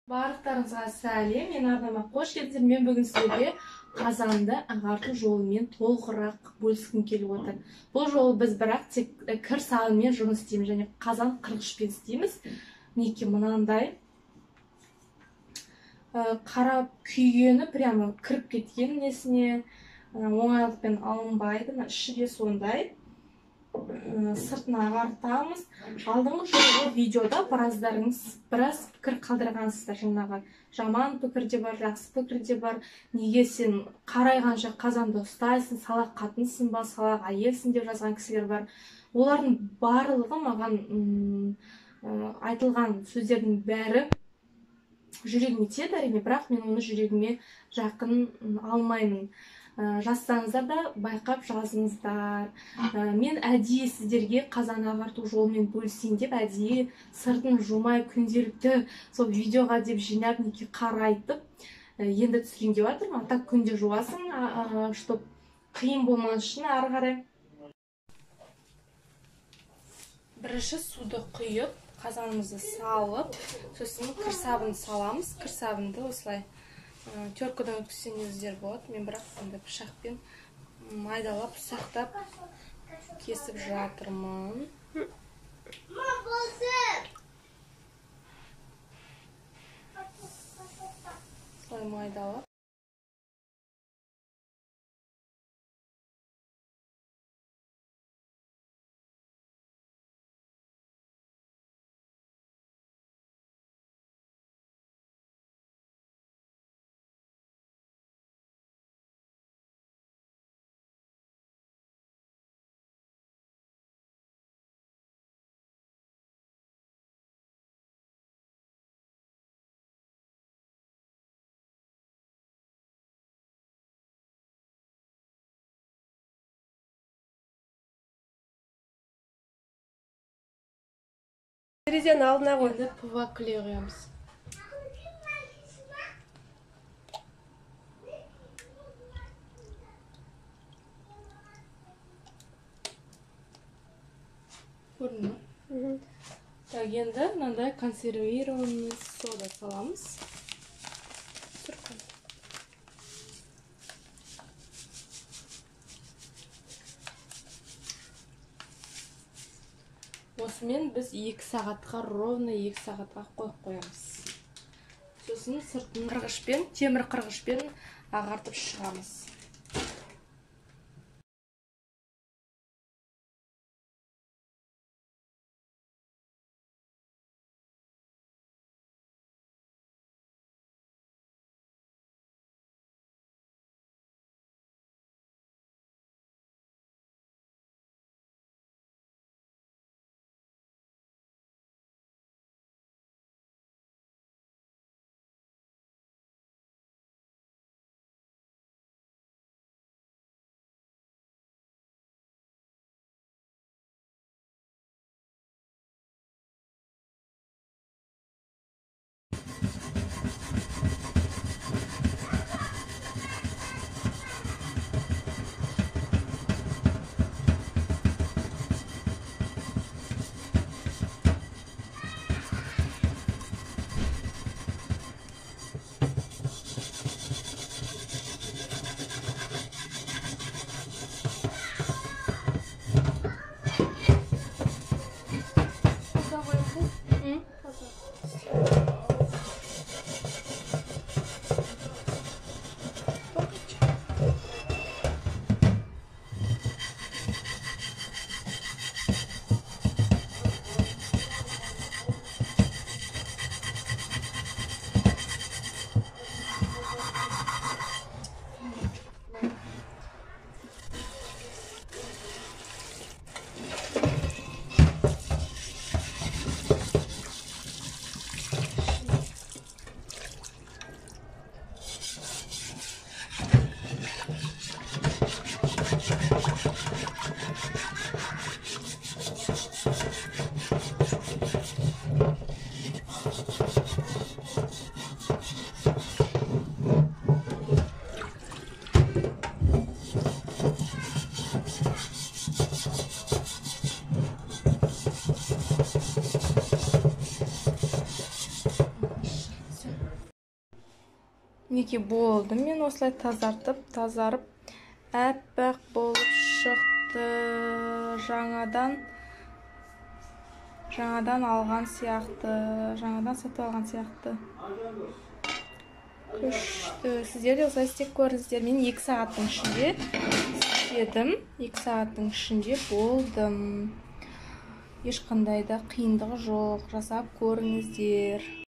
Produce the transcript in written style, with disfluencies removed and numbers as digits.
Барлықтарыңызға сәлем, мен арнама қош келдіңіздер. Мен бүгін сіздерге қазанды ағарту жолымен толығырақ бөліскім келіп отыр. Бұл жолы біз бірақ тек кір сабынмен жұмыс істейміз және қазан қырғышпен істейміз. Мінекей мынандай қарап күйгені прямо кіріп кеткен несіне оңайлықпен алынбайды. Іші де сондай. Сыртына ағартамыз. Алдыңғы жолғы видеода біраз пікір қалдырғансыздар. Жаңағы жаман пікір де бар, жақсы пікір де бар. Неге сен қарайғанша қазанды ұстайсың, салақ қатынсың ба, салақ әйелсің деп жазған кісілер бар. Олардың барлығы маған айтылған сөздердің бәрі жүрегіме тиеді әрине, бірақ мен оны жүрегіме жақын алмаймын. Жазсаңыздар да байқап жазыңыздар. Мен әдейі сіздерге қазан ағарту жолымен бөлісейін деп әдейі сыртын жумай күнделікті сол видеоға деп жинап неге қарайтып енді түсірейін деп жатырмын. Так күнде жуасың, чтоб қиын болмас үшін ары қарай. Бірінші суды құйып, қазанымызды салып, сосын кір сабын саламыз. Кір сабынды осылай теркадан өткізсеңіздер болады. Мен бірақ енді пышақпен майдалап, ұсақтап кесіп жатырмын. Солай майдалап. Терезені алдына қой. Енді пываклей құямыз. Көрдің ме? Так, енді мынандай консервированный сода саламыз. Осымен біз 2 сағатқа, ровно 2 сағатқа қойып қоямыз. Сосын сыртын қырғышпен, темір қырғышпен ағартып шығамыз. Неке болды. Мен осылай тазарып, әппақ болып шықты. Жаңадан алған сияқты. Жаңадан сатып алған сияқты. Күшті. Сіздер де осылай істеп көріңіздер. Мен 2 сағаттың ішінде істедім. 2 сағаттың ішінде болдым. Ешқандай да қиындығы жоқ. Жасап көріңіздер.